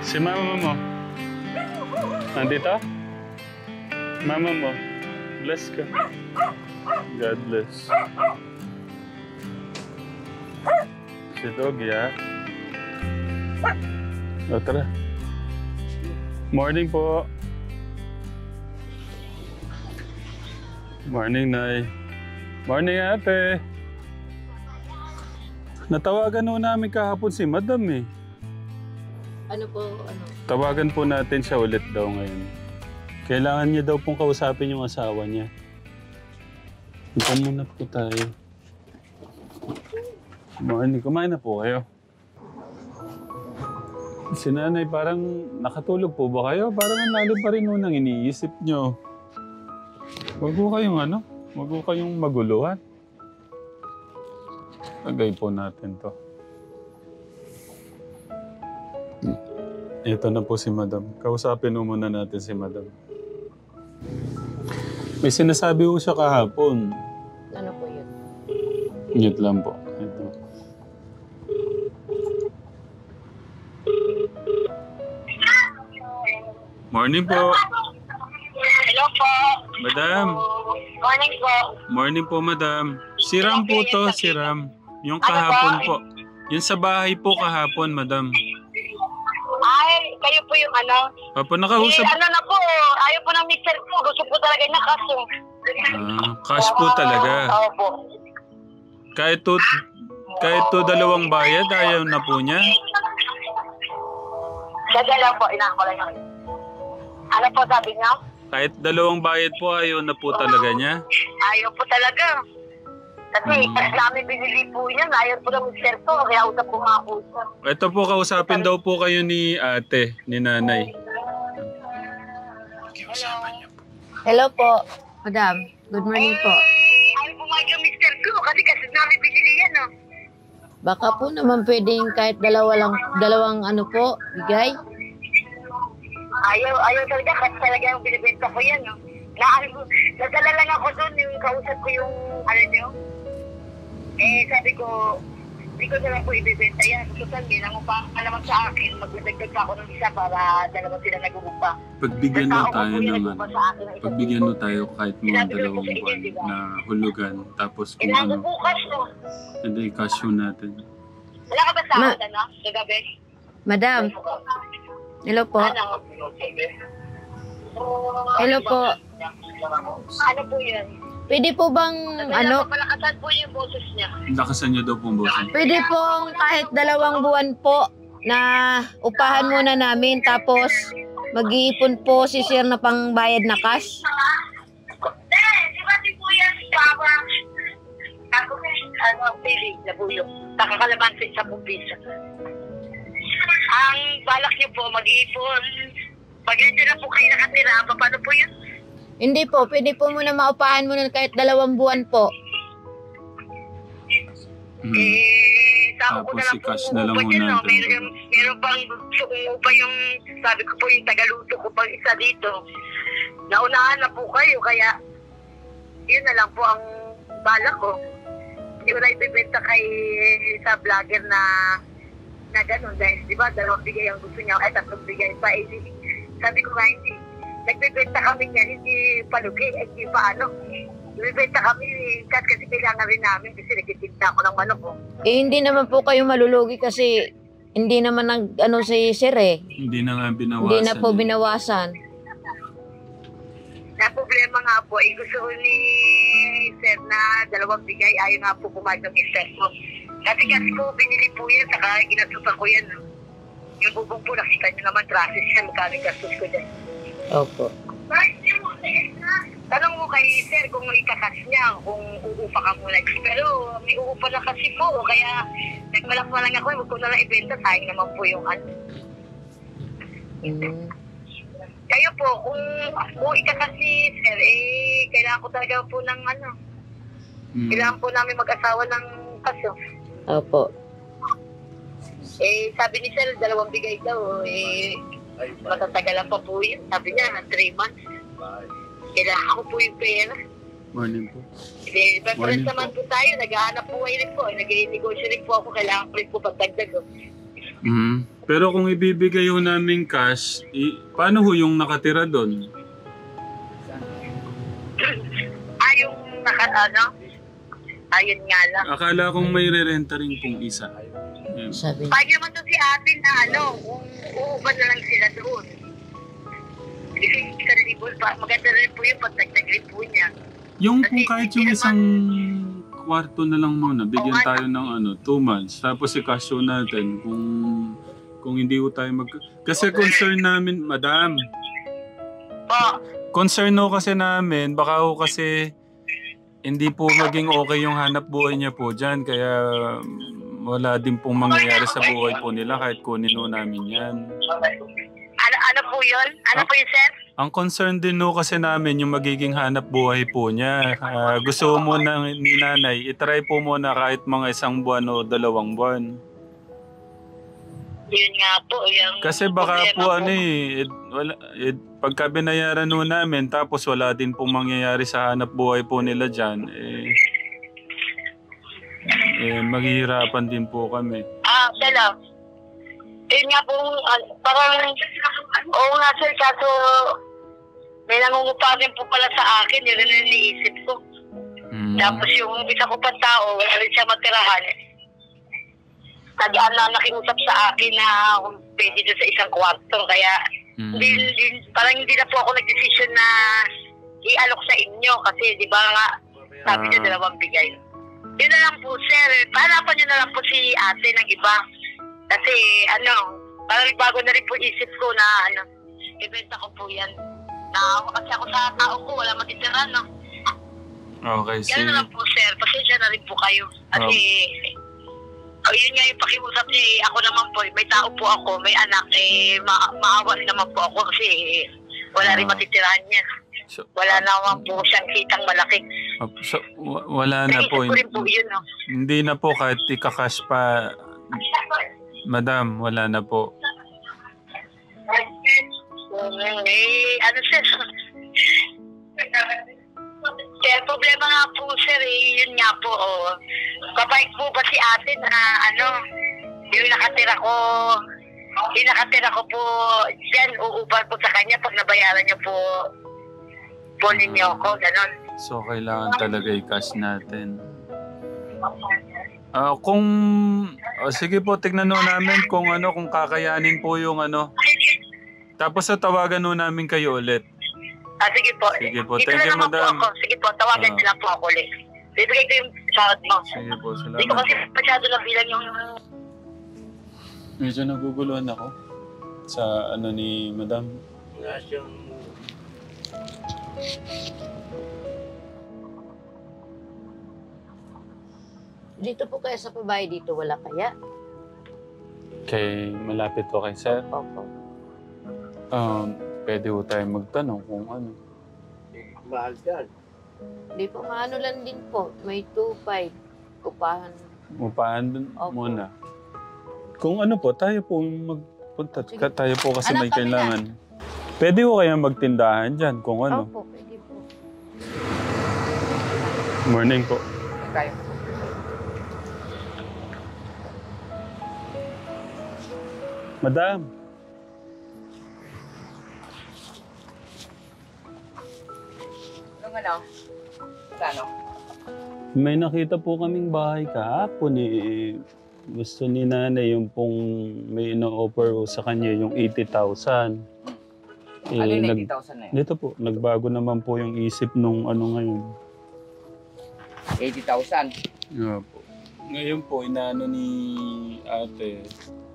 Si mama mo. Nandito? Mama mo. Bless ka. God bless. Si Doggy, ha? O, tara. Morning po. Morning, Nay. Morning, ate. Natawagan po namin kahapon si Madam eh. Ano po, ano? Tawagan po natin siya ulit daw ngayon. Kailangan niya daw pong kausapin yung asawa niya. Ito muna po tayo. Morning, kumain na po kayo. Si nanay parang nakatulog po ba kayo? Parang ang lalim pa rin nung iniisip nyo. Huwag ko kayong ano? Huwag ko kayong maguluhan. Lagay po natin to. Ito na po si Madam. Kausapin mo muna natin si Madam. May sinasabi ko siya kahapon. Ano po yun? Mute lang po. Ito. Morning po. Hello po. Madam. Morning po. Morning po, Madam. Si Ram po to, si Ram. Yung kahapon po. Yung sa bahay po kahapon, Madam. Ay, kayo po yung ano? Papa, nakausap. Ano na po, ayaw po ng mixer po. Gusto po talaga na kaso. Cash po talaga. Oo po. Kahit to dalawang bayad, ayaw na po niya. Dadala po, inako lang yun. Ano po sabi niya? Kahit dalawang bayad po, ayaw na po talaga niya. Ayaw po talaga. Kasi namin binili po niya, ayaw po ng mixer po. Kaya usap po nga po siya. Ito po, kausapin daw po kayo ni ate, ni nanay. Hello po, Madam. Good morning po. Ayaw po nga yung mixer ko kasi namin binili yan, no? Baka po naman pwedeng kahit dalawang ano po, bigay. Ayaw talaga kasi talaga yung binibenta ko yan, no? Nadala lang ako doon, yung kausap ko yung, ano nyo? Sabi ko, hindi ko na lang po ibibenta yan. Total, lang pa alaman sa akin, magdadagdag pa ako ng isa para dalawa sila nag-uupa. Pagbigyan mo tayo naman. Pagbigyan mo tayo kahit mga dalawang buwan na hulugan. Tapos kung ano, bukas, no? hindi i-cash natin. Wala ka ba sa akin, ano? Kagabi? Madam. Hello po. Ano? Hello po. Ano po yan? Pwede po bang ano? Palakasan po yung boses niya. Lakasan niyo daw pong boss. Pwede pong kahit 2 buwan po na upahan muna namin tapos mag-iipon po si Sir na pangbayad na cash. Di ba si Kuya si Papa? Ako ano, pili na buyo. Nakakalabansin sa pumpisa. Ang balak niyo po mag-iipon. Pag nandiyan na po kayo nakatira, paano po yun? Hindi po, pwede po muna maupahan muna kahit 2 buwan po. Sako ko Tapos na lang si po cash na lang upa muna dyan, no? natin. Meron pang gusto kong upa yung, sabi ko po yung tagaluto ko pang isa dito. Naunahan na po kayo, kaya yun na lang po ang balak ko. Hindi ko na ibibenta kay sa vlogger na gano'n dahil di ba 2 bigay ang gusto niya, ay 3 bigay pa. Sabi ko nga hindi. Nagbibenta kami niya, hindi palugi, hindi pa ano. Nagbibenta kami kasi kailangan rin namin kasi nagtitinda ako ng manok ko. Hindi naman po kayo malulugi kasi hindi naman ano si Sir eh. Hindi na nga binawasan. Hindi na po binawasan. Na problema nga po, gusto ko ni Sir na 2 bigay, ayaw nga po kumain ng mister ko. Kasi po, binili po yan, saka ginatusan ko yan. No? Yung bubong po, nakita niyo naman, traces siya, magkano gastos ko dyan. Opo. Tanong mo kay Sir kung ikakas niya, kung uupa ka muna. Pero may uupa na kasi po, kaya nagmalak-malang ako, huwag ko na lang ibenta, sayang naman po yung ano. Kayo po, kung ikakas si Sir, kailangan ko talaga po ng ano. Kailangan po namin mag-asawa ng kaso. Opo. Sabi ni Sir, 2 bigay daw, matatagalan pa po yun. Sabi niya, 3 months. Kailangan ko po yung pera. Morning po. Reference naman po tayo, nag-aanap po ngayon po. Nag-i-negosyo rin po ako, kailangan ko rin po pagdagdag. Pero kung ibibigay ho namin cash, paano ho yung nakatira doon? Yung ayun nga lang. Akala kong may re-renta rin pong isa. Yan. Sabi. Pwede naman to si ate na kung uuban na lang sila doon. Kasi maganda rin po yung pagdagdag rin po niya. Yung kung kahit yung isang kwarto na lang muna, bigyan tayo ng 2 months. Tapos i-cash natin kung hindi ho tayo Kasi concern namin, madam. Po. Concern ho kasi namin, baka ho kasi hindi po maging okay yung hanap buhay niya po dyan. Kaya wala din pong mangyayari sa buhay po nila kahit kunin ho namin yan. Ano po yun? Ano po yun, sir? Ang concern din ho kasi namin yung magiging hanap buhay po niya. Gusto mo na ni nanay, itry po muna kahit mga 1 buwan o 2 buwan. Yun nga po. Yung Kasi baka po problema pagka binayaran ho namin tapos wala din pong mangyayari sa hanap buhay po nila dyan, maghihirapan din po kami. Sala. Yun nga po, parang, oo nga sir, kaso may nangungupa rin po pala sa akin, yun ang iniisip ko. Tapos yung isa ko pa tao, wala rin siya matirahan. Tagaan na nakiusap sa akin na kung pwede doon sa isang kwarto, kaya parang hindi na po ako nag-decision na i-alok sa inyo kasi di ba nga sabi niyo 2 bigay. Yun na lang po sir, pahanapan niyo na lang po si ate ng iba. Kasi parang bago na rin po isip ko na ibenta ko po yan. Naawa kasi ako sa tao ko, wala matitira, no? Okay, Yan na lang po sir, pasensya na rin po kayo. Kasi yun nga yung pakiusap niya ako naman po, may tao po ako, may anak, maawa rin naman po ako kasi wala rin matitirahan niya. Wala naman po siyang kitang malaki. Wala na po. Rin po yun, no? Hindi na po kahit ikakash pa. Madam, wala na po. Sir? Sir, problema nga po sir, yun nga po, Kabait po ba si ate na yung nakatira ko po dyan, uuban po sa kanya pag nabayaran niyo po ninyo ko, ganon. So, kailangan talaga i-cash natin. Sige po, tignan ho namin kung kakayanin po yung Tapos tawagan ho namin kayo ulit. Sige po. Sige po, Dito thank you, na naman madam. po ako. Sige po, tawagan niyo lang po ako ulit. Bibigay ko yung sahod mo. Sige po, Hindi ko salamat. kasi masyado na bilang yung... Medyo naguguluhan ako sa ni madam. Dito po kayo sa pabahay dito, wala kaya? Malapit po kay sir. Opo. Pwede ho tayo magtanong kung Mahal yan. Di po, maano lang din po. May 2.5. Upahan. Upahan dun Opo. muna. Kung po, tayo po magpunta. Sige. Tayo po kasi Anak may kami kailangan. Pwede ho kaya magtindahan dyan kung Opo, pwede po. Morning po. Tayo. Madam. Anong Kano? May nakita po kaming bahay kahapon gusto ni nanay yung pong may ino-offer sa kanya yung 80,000. Ano yung 80,000 na yun? Dito po, nagbago naman po yung isip nung ngayon. 80,000? Yeah, po. Ngayon po, inaano ni ate,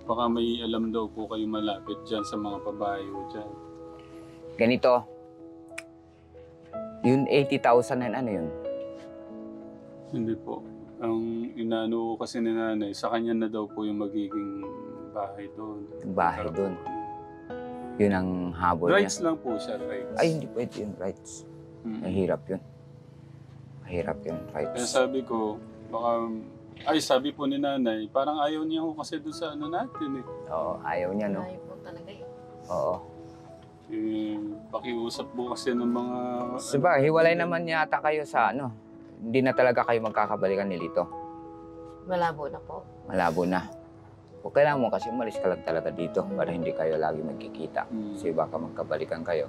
baka may alam daw po kayo malapit dyan sa mga pabayo dyan. Ganito. Yung 80,000 na ano yun? Hindi po. Ang inaano kasi ni nanay, sa kanya na daw po yung magiging bahay doon. Yung bahay doon. Yun ang habol niya. Rights lang po siya, rights. Ay, hindi pwede yun, rights. Mahirap yun. Mahirap yun, Kaya rights. sabi ko, baka... sabi po ni nanay, parang ayaw niya ko kasi doon sa natin Oo, ayaw niya, no? Ayaw po talaga eh. Oo. Pakiusap po kasi ng mga... Diba, hiwalay naman yata kayo sa Hindi na talaga kayo magkakabalikan ni Lito. Malabo na po. Malabo na. O kailangan mo kasi umalis ka lang talaga dito para hindi kayo lagi magkikita. Kasi baka magkabalikan kayo.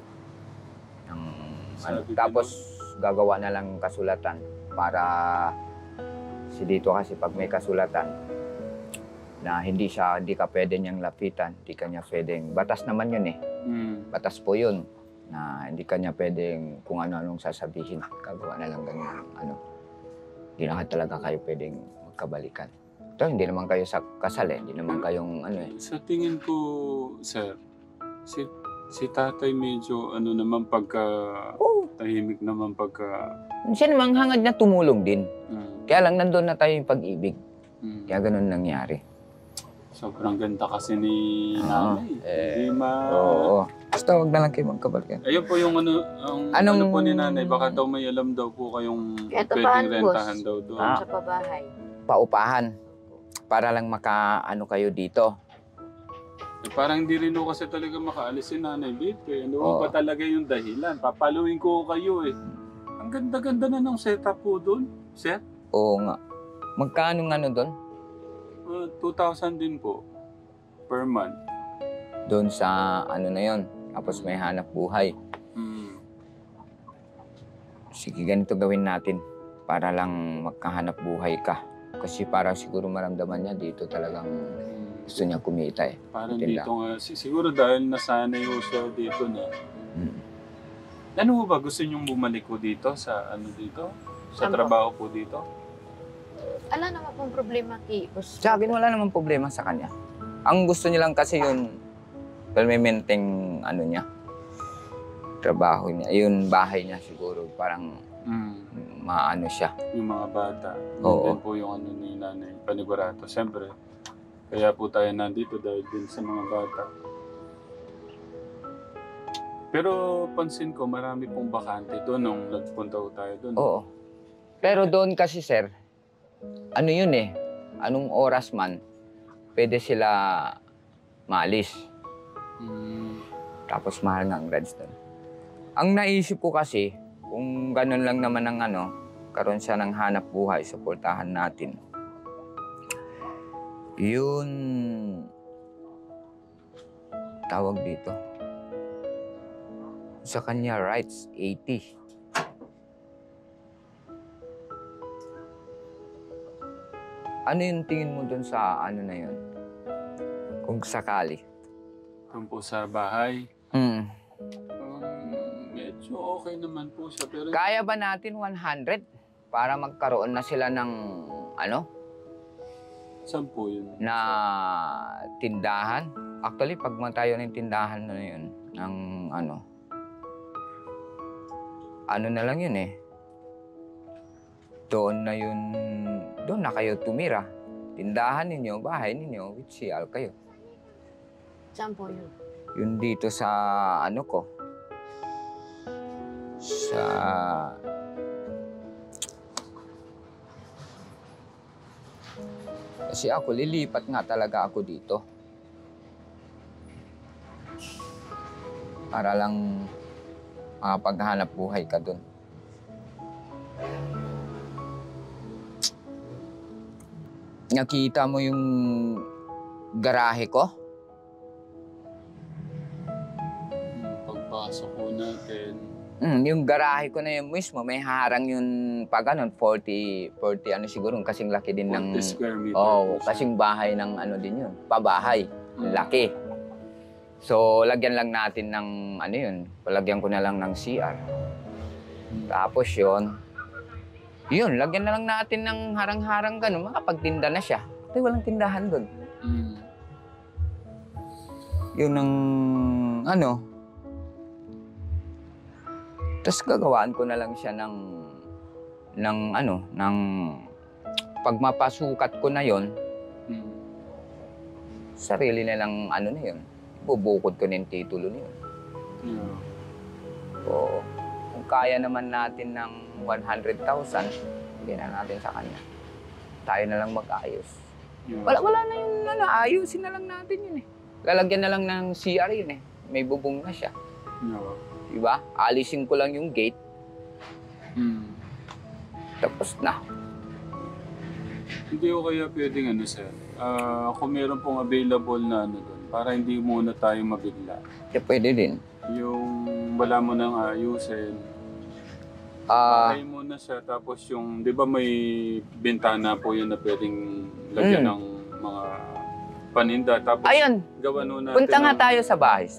Tapos gagawa na lang kasulatan para si dito kasi pag may kasulatan na hindi ka pwede niyang lapitan, hindi ka niya pwedeng, batas naman yun eh. Batas po yun na hindi ka niya pwedeng kung ano-anong sasabihin. Gagawa na lang ganyan. Hindi na talaga kayo pwedeng magkabalikan. Ito, hindi naman kayo sa kasal eh. Hindi naman kayong ano eh. Sa tingin ko, sir, si tatay medyo naman tahimik naman pagka... Siya namang hangad na tumulong din. Kaya lang nandun na tayo yung pag-ibig. Kaya ganun nangyari. Sobrang ganda kasi ni nanay. Oo. Basta huwag na lang kayo magkabalikan. Ayun po yung ano po ni nanay, baka daw may alam daw po kayong pwedeng rentahan daw doon. Sa pabahay. Paupahan. Para lang maka-ano kayo dito. Parang hindi rin kasi talaga makaalis si nanay dito eh. Ano ba talaga yung dahilan? Papaluin ko kayo eh. Ang ganda-ganda na ng setup po doon, sir. Oo nga. Magkano nga doon? 2,000 din po. Per month. Doon sa ano na yon. Tapos may hanap buhay. Sige, ganito gawin natin. Para lang magkahanap buhay ka. Kasi para siguro maramdaman niya dito talagang gusto niya kumita eh. Parang dito nga, siguro dahil nasanay ko siya dito na. Ano ba gusto niyong bumalik ko dito sa dito? Sa trabaho po dito? Ala naman pong problema Sa akin wala namang problema sa kanya. Ang gusto niya lang kasi yung permanenteng niya. Trabaho niya, yung bahay niya siguro parang maano siya. Yung mga bata. Oo. Yun po yung ni nanay Panigurato. Siyempre, kaya po tayo nandito dahil din sa mga bata. Pero pansin ko, marami pong bakante doon nung nagpunta ko tayo doon. Oo. Pero doon kasi sir, ano yun eh, anong oras man, pwede sila maalis. Tapos mahal nga ang rides doon. Ang naisip ko kasi, kung ganun lang naman ang karoon siya ng hanap buhay, suportahan natin. Yun, tawag dito. Sa kanya, rights, 80. Ano yung tingin mo dun sa na yun? Kung sakali. Doon po sa bahay. Medyo okay naman po siya. Pero... Kaya ba natin 100 para magkaroon na sila ng Saan po yun? Na tindahan? Actually, pag matayo ng tindahan na yun, ng ano na lang yun eh. Doon na kayo tumira. Tindahan ninyo, bahay ninyo, with CR kayo. Saan po yun? Yun dito sa ko. Kasi ako, lilipat nga talaga ako dito. Para lang makapaghanap buhay ka dun. Nakita mo yung garahe ko? Pagpasok po natin. Yung garahe ko na yun mismo, may harang yung pag 40 siguro, kasing laki din ng... 40 square meter. Kasing bahay ng din yun, pabahay, laki. So, lagyan lang natin ng palagyan ko na lang ng CR. Tapos yun, lagyan na lang natin ng harang-harang ganun, makapagtinda na siya. Kasi walang tindahan doon. Yun ang Tapos gagawaan ko na lang siya ng pag mapasukat ko na yon, sarili na lang na yun. Bubukod ko na yung titulo niyo. So, kung kaya naman natin ng 100,000, hindi na natin sa kanya. Tayo na lang mag-ayos. Wala na yun, ayusin na lang natin yun eh. Lalagyan na lang ng CR yun eh. May bubong na siya. Diba? Alisin ko lang yung gate. Tapos na. Hindi ko kaya pwedeng ano, sir. Kung meron pong available na ano doon, para hindi muna tayo mabigla. Pwede din. Yung wala mo nang ayusin. Ah, Patay muna siya, tapos yung, di ba may bintana po yun na pwedeng lagyan ng mga paninda. Tapos ayun, gawa nun natin punta nga ng- tayo sa bahay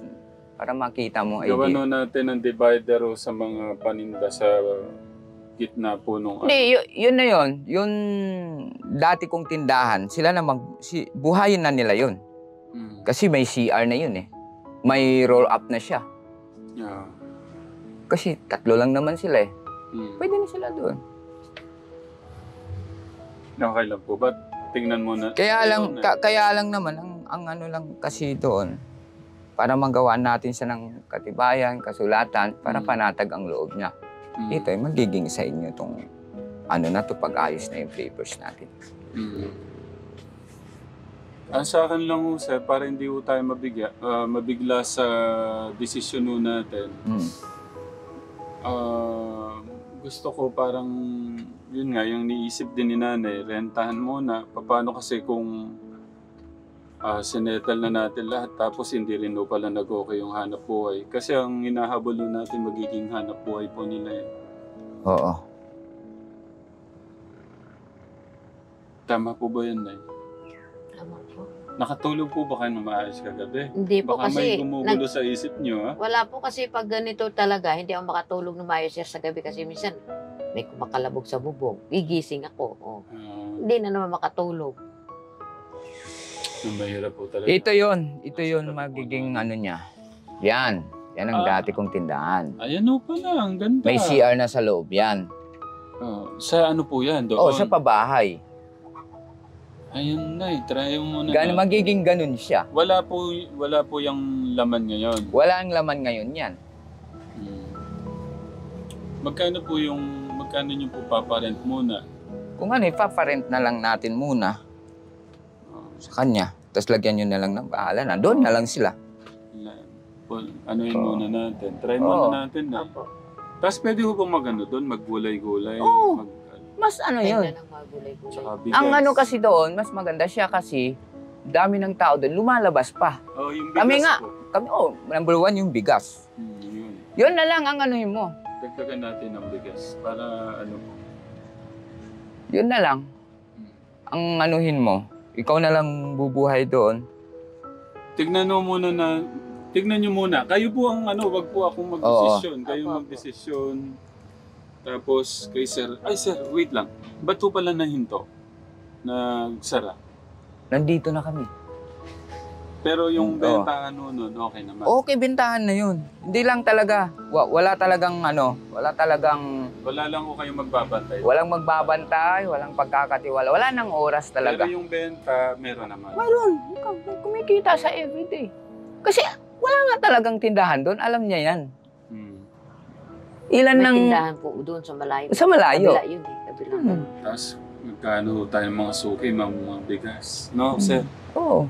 para makita mo Gawa idea. nun natin ng divider o sa mga paninda sa gitna po nung Hindi, yun na yun. Yun, dati kong tindahan, sila na buhayin na nila yun. Kasi may CR na yun eh. May roll up na siya. Yeah. Kasi 3 lang naman sila eh. Pwede na sila doon. Okay lang po. Ba't tingnan mo na? Kaya lang naman, ang ano lang kasi doon, para magawa natin siya ng katibayan, kasulatan, para panatag ang loob niya. Ito ay magiging sa inyo itong ano na to pag-ayos na yung papers natin. Sa akin lang ho, sir, para hindi ho tayo mabigla sa desisyon ho natin. Gusto ko parang, yun nga, yung niisip din ni nanay, rentahan muna. Paano kasi kung sinettle na natin lahat, tapos hindi rin ho pala nag-okay yung hanap buhay. Kasi ang hinahabol ho natin, magiging hanap buhay po nila eh. Oo. Tama po ba yun, Nay? Tama po. Nakatulog po ba kayo ng maayos kagabi? Hindi po Baka may kasi, gumugulo sa isip nyo, ha? wala po kasi pag ganito talaga, hindi ako makatulog na maayos sa gabi kasi minsan may kumakalabog sa bubong. Gigising ako. Oh. Hindi na naman makatulog. Mahirap po talaga. Ito yun magiging ano niya. Yan ang dati kong tindahan. Ayan o pala, ang ganda. May CR na sa loob yan. Sa ano po yan? Doon? Oo, sa pabahay. Ayun na, try mo muna. Magiging ganun siya. Wala po yung laman ngayon. Wala ang laman ngayon yan. Magkano nyo po paparent muna? Kung ano, ipaparent na lang natin muna sa kanya. Tapos lagyan nyo na lang ng bahala na. Doon na lang sila. Ano yun muna natin? Try muna natin na. Tapos pwede ko bang magano doon? Maggulay-gulay? Oo. Mas ano yun. Ganda ng mga gulay-gulay. Tsaka bigas. Ang ano kasi doon, mas maganda siya kasi dami ng tao doon, lumalabas pa. Oh, yung bigas Kami nga. po. Kami, number 1 yung bigas. Yun. Yun na lang ang anuhin mo. Dagdagan natin ng bigas para ano po. Yun na lang. Ang anuhin mo. Ikaw na lang bubuhay doon. Tignan nyo muna. Kayo po ang wag po akong mag-desisyon. Kayo mag-desisyon. Tapos kay sir, sir, wait lang. Ba't po pala nahinto? Nagsara. Nandito na kami. Pero yung bentahan nun, okay naman. Okay, bentahan na yun. Hindi lang talaga. Wala talagang Wala lang ko kayo magbabantay. walang magbabantay, walang pagkakatiwala. Wala nang oras talaga. Pero yung benta, meron naman. Mayroon. Kumikita sa everyday. Kasi wala nga talagang tindahan doon. Alam niya yan. Ilan May ng... tindahan po doon sa malayo. Sa malayo. Kabila yun eh. Kabila. Tapos, magkano tayong mga suki, mga bigas. No, sir? Oo.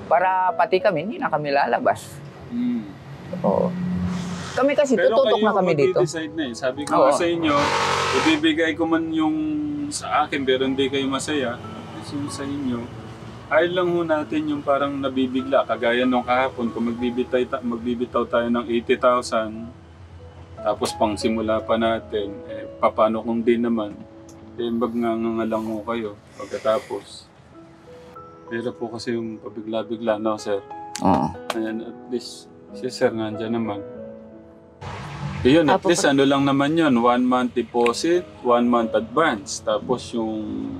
Para pati kami, hindi na kami lalabas. Oo. Kami kasi, tututok na kami dito. Pero kayo na eh. Sabi ko nga sa inyo, ibibigay ko man yung sa akin, pero hindi kayo masaya. Kasi yung sa inyo, ayaw lang ho natin yung parang nabibigla. Kagaya nung kahapon, kung magbibitaw tayo ng 80,000, tapos pang simula pa natin, paano kung di naman, magngangalang ho kayo pagkatapos. Pero po kasi yung pabigla-bigla, no, sir? Oo. Ayan, at least, si sir nandyan naman. Yun, at least ano lang naman yun, 1 month deposit, 1 month advance, tapos yung,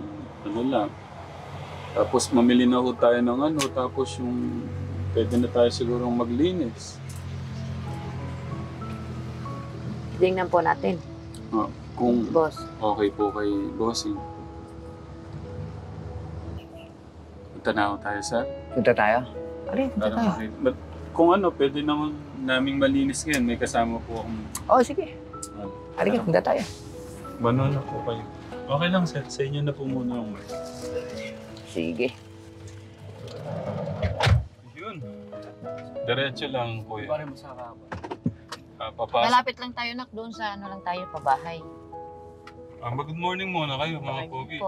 tapos mamili na ho tayo ng tapos yung, pwede na tayo sigurong maglinis. Tingnan po natin. Kung Boss. okay po kay bossing. Punta na ho tayo, sir. Punta tayo? Punta tayo. Kung pwede naman naming malinis ngayon. May kasama po akong... Sige. Punta tayo. Bano na po kayo. Okay lang, sir. Sa inyo na po muna yung mic. Sige. Yun. Diretso lang, kuya. Pare mo sa papasok. Malapit lang tayo doon sa lang tayo pabahay. Good morning muna kayo mga pogi. Po.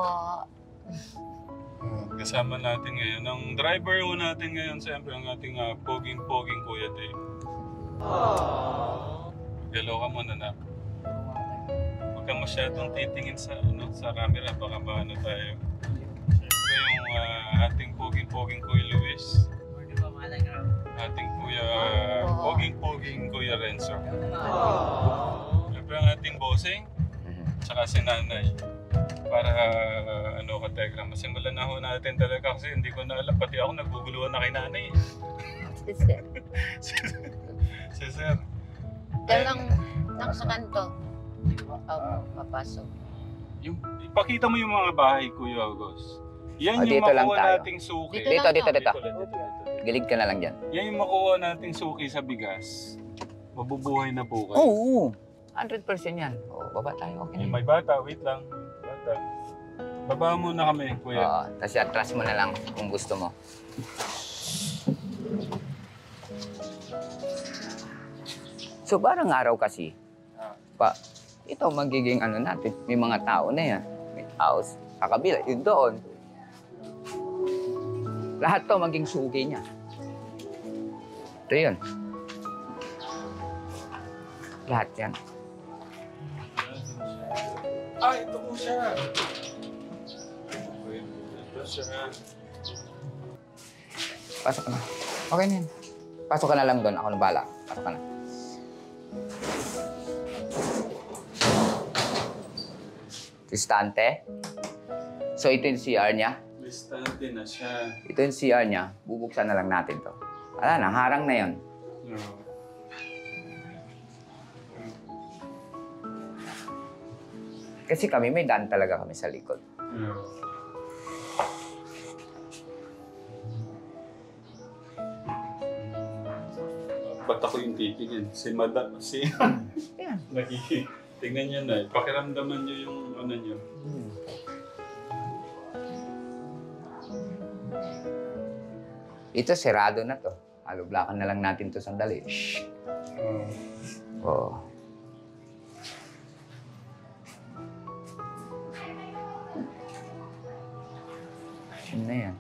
Kasama natin ngayon. Ang driver ho natin ngayon, siyempre ang ating poging-poging Kuya Dave. Hello ka muna na. Huwag ka masyadong titingin sa camera, baka maano tayo. Siyempre yung ating poging-poging Kuya Luis. Ating Kuya, poging-poging Kuya Renzo. Siyempre ang ating bossing, tsaka si Nanay. Para ka-Telegram. Masimulan na ho natin talaga kasi hindi ko na alam. Pati ako naguguluhan na kay Nanay. Si Sir. Dalang sa kanto. Papasok. Ipakita mo yung mga bahay, Kuya August. Yan yung dito lang makuha tayo. nating suki. Dito. Gilig ka na lang dyan. Yan yung makuha nating suki sa bigas. Mabubuhay na po kayo. Oo. 100% yan. Baba tayo. Okay na. May bata, wait lang. Bata. Baba muna kami, Kuya. Kasi atras mo na lang kung gusto mo. So, parang araw kasi, ito magiging natin. May mga tao na yan. May tao sa kabila. Yun doon. Lahat to maging sugi niya. Ito yun. Lahat yan. Ito po siya. Ito siya. Pasok ka na. Okay na yan. Pasok ka na lang doon. Ako na bahala. Pasok ka na. Istante. So, ito yung CR niya. Istante na siya. Ito yung CR niya. Bubuksan na lang natin to. Wala na. Harang na yun. Kasi kami, may daan talaga kami sa likod. Ba't ako yung titigin? Yan. Tingnan niyo na. Pakiramdaman niyo yung niyo. Ito, serado na to. Halublakan na lang natin to sandali. Shhh. Yun na yan.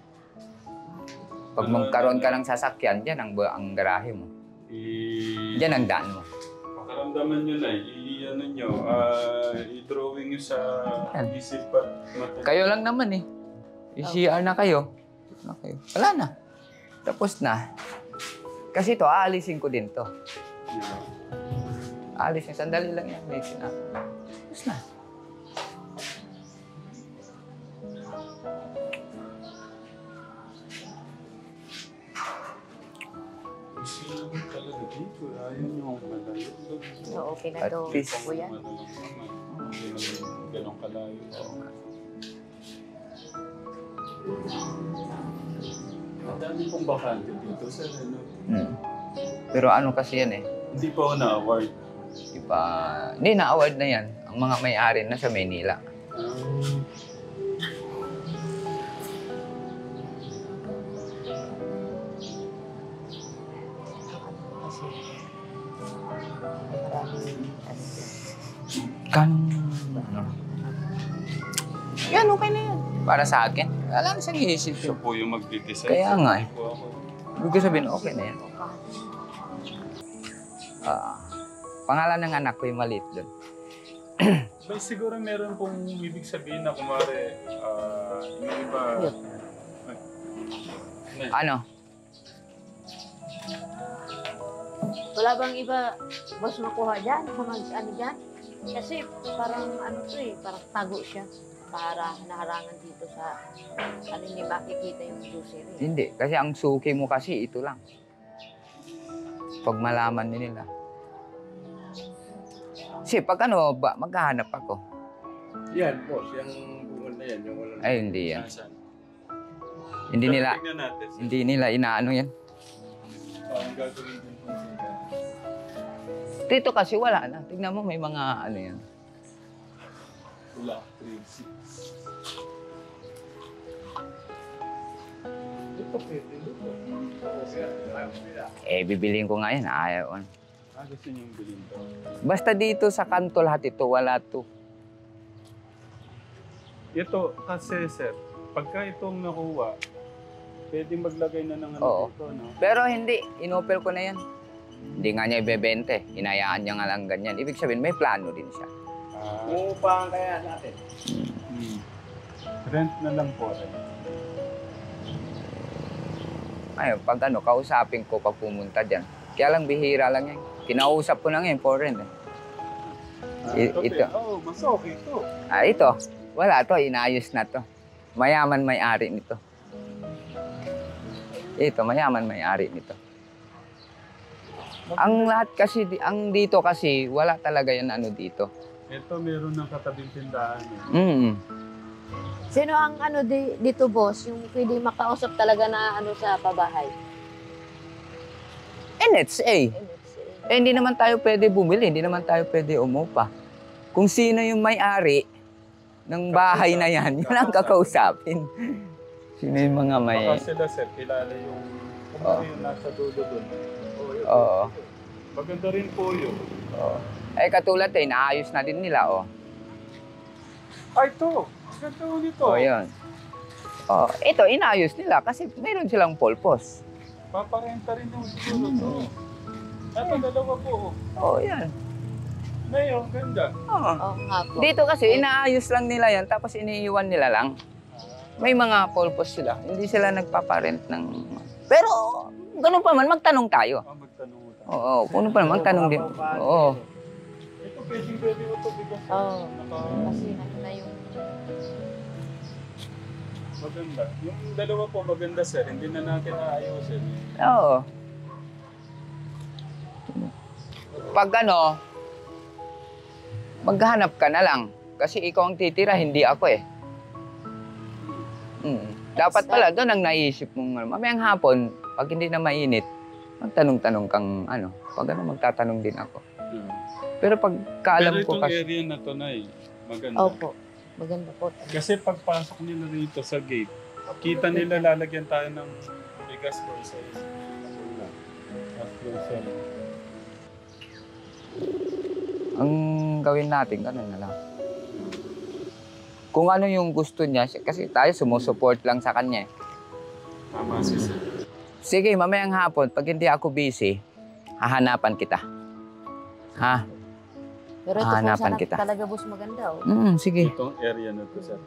Pag magkaroon ka ng sasakyan, dyan ang garahe mo. Dyan ang daan mo. Pakiramdaman nyo na, i-drawing nyo sa isip at mata. Kayo lang naman eh. I-CR na kayo. Wala na. Tapos na. Kasi ito, aalisin ko din to. Aalisin. Sandali lang yan. May sinabi. Tapos na. Okay na daw po yan. Ganong kalayo. Ang dami pong bakante dito, sir. Pero kasi yan eh. Hindi pa ako na-award. Hindi, na-award na yan. Ang mga may-ari na sa Maynila. Yan, okay na yan. Para sa akin. Alam sa iisip Siya ko. po yung mag-decide. Kaya nga eh. Ibig ko sabihin, okay na yan. Pangalan ng anak ko yung maliit doon. Well, siguro meron pong ibig sabihin na kumari, yung iba... Ano? Wala bang iba, boss, makuha dyan? Ano dyan? Kasi parang parang tago siya. Para naharangan dito sa hindi makikita yung grocery. Hindi. Kasi ang suki mo kasi ito lang. Pag malaman nila. Kasi pag maghahanap ako. Yan, boss. Yung bungal na yan. Yung wala. Ay, hindi yan. Nasaan? Hindi nila, Tingnan natin. hindi nila inaano yan. Parang gagawin din po sila. Dito kasi wala na. Tignan mo, may mga yan. Wala. 3-6. Ito pwede. Bibiliin ko nga yan. Ayaw. Gusto niyong bilhin to? Basta dito sa kanto lahat ito, wala to. Ito, kasi sir, pagka itong nakuha, pwedeng maglagay na ng ano Oo. dito, no? Pero hindi, inopel ko na yan. Hindi nga niya ibebente. Hinayaan niya nga lang ganyan. Ibig sabihin, may plano din siya. Uupahan kaya natin. Rent na lang po. Ayun, pag kausapin ko pag pumunta dyan. Kaya lang, bihira lang yan. Kinausap ko na ngayon for rent. Ito. Oo, mas okay ito. Ito. Wala to, inayos na to. Mayaman may-ari nito. Ito, mayaman may-ari nito. Ang lahat kasi, ang dito kasi, wala talaga yan dito. Ito, meron ng katabing tindahan. Sino ang dito, boss? Yung pwede makausap talaga na sa pabahay? NHA. Hindi naman tayo pwede bumili, hindi naman tayo pwede umupa. Kung sino yung may-ari ng bahay na yan, yun ang kakausapin. Sino yung mga may... Baka sila, sir, kilala yung yung nasa dulo doon. Oo. Maganda rin po yun. Oo. Katulad naayos na din nila, Ay, ito! Ganda ko nito. Yun. Ito, inayos nila kasi mayroon silang pulpos. Paparenta rin yung siguro to. Ito, dalawa po. Yan. Ngayon, ganda. Oo nga po. Dito kasi, inaayos lang nila yan, tapos iniiwan nila lang. May mga pulpos sila. Hindi sila nagpaparent ng... Pero, ganun pa man, magtanong tayo. Magtanong mo tayo. Oo, kung pa man, magtanong din. Oo. Ito, pwede mo ito bigas. Oo. Kasi na yung... Maganda. Yung dalawa po maganda, sir. Hindi na natin aayusin. Oo. Pag maghanap ka na lang. Kasi ikaw ang titira, hindi ako Dapat pala, doon ang naisip mong mamayang hapon, pag hindi na mainit, magtanong-tanong kang pag magtatanong din ako. Pero pag kaalam ko kasi... Pero itong area na to na maganda. Opo. Maganda po. Kasi pagpasok nila rito sa gate, kita nila lalagyan tayo ng bigas po sa Ang gawin natin, ganun na lang. Kung ano yung gusto niya, kasi tayo sumusupport lang sa kanya. Tama si sir. Sige, mamayang hapon, pag hindi ako busy, hahanapan kita. Ha? Pero ito hahanapan po kita. Talaga, boss, maganda. Sige. Itong area na to, sir.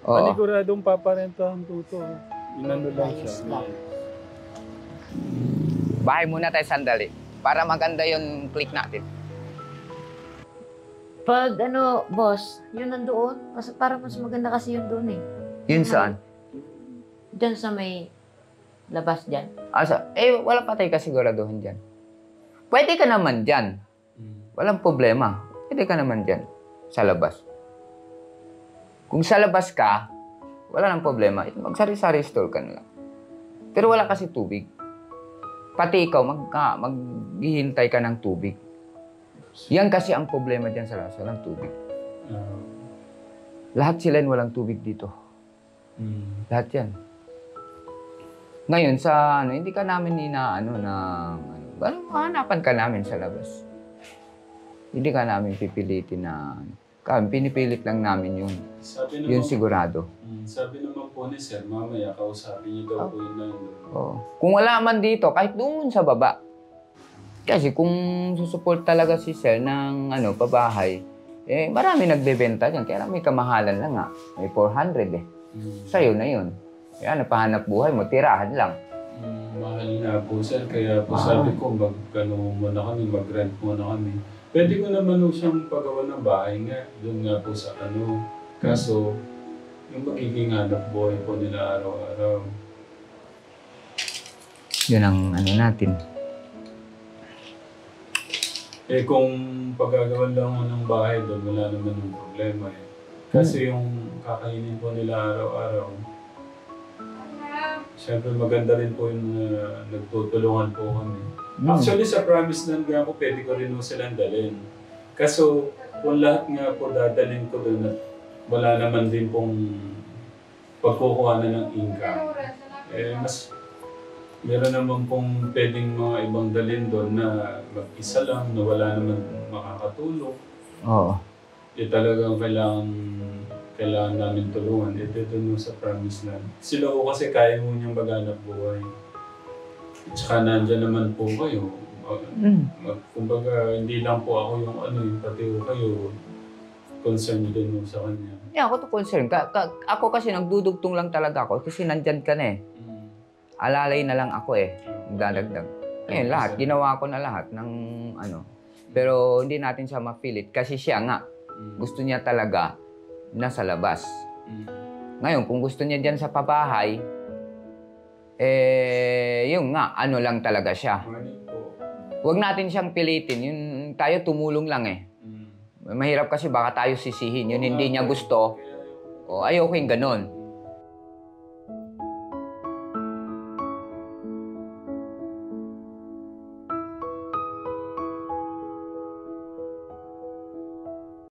Oo. Paniguradong paparentahan po ito. Inano lang siya. Bahay muna tayo sandali. Para maganda yung click natin. Pag boss, yun nandoon, kasi para mas maganda kasi yun doon Yun saan? Diyan sa may labas dyan. Wala pa tayo kasiguraduhan dyan. Pwede ka naman dyan. Walang problema. Pwede ka naman dyan. Sa labas. Kung sa labas ka, wala nang problema. Magsari-sari stall ka na lang. Pero wala kasi tubig. Pati ikaw, maghihintay ka ng tubig. Yan kasi ang problema dyan sa Lasa, ng tubig. Lahat sila walang tubig dito. Lahat yan. Ngayon, hindi ka namin mahanapan ka namin sa labas. Hindi ka namin pipilitin pinipilit lang namin yung sigurado. Sabi naman po ni sir, mamaya kausapin niyo daw po yun na yun. Kung wala man dito, kahit doon sa baba. Kasi kung susuport talaga si sir ng pabahay, marami nagbebenta dyan. Kaya may kamahalan lang nga. May 400 Sa'yo na yun. Kaya napahanap buhay mo, tirahan lang. Mahal nga po sir, kaya po sabi ko mag-rent muna kami. Pwede ko naman siyang pagawa ng bahay nga. Doon nga po sa Kaso, yung magiging hanap buhay po nila araw-araw. Yun ang natin. Kung pagagawan lang mo ng bahay doon, wala naman ng problema Kasi yung kakainin po nila araw-araw, siyempre maganda rin po yung nagtutulungan po kami. Actually, sa Promise Land nga po, pwede ko rin silang dalhin. Kaso, kung lahat nga po dadalhin ko doon at wala naman din pong pagkukuha na ng income, mas meron naman pong pwedeng mga ibang dalhin doon na mag-isa lang, na wala naman makakatulong. Oo. Talagang kailangan namin tulungan, ito doon sa promise land. Sila ko kasi kaya mo niyang maghanap buhay. At saka nandyan naman po kayo. Kumbaga, hindi lang po ako yung pati ko kayo, concern din mo sa kanya. Yeah, ako to concern. Ako kasi nagdudugtong lang talaga ako kasi nandyan ka na eh. Alalay na lang ako eh. Dadagdag. Ngayon, lahat. Ginawa ko na lahat ng Pero hindi natin siya mapilit kasi siya nga. Gusto niya talaga nasa labas. Ngayon, kung gusto niya dyan sa pabahay, yung nga, lang talaga siya. Huwag natin siyang pilitin. Yun, tayo tumulong lang eh. Mahirap kasi baka tayo sisihin. Yun hindi niya gusto. O ayoko yung ganon.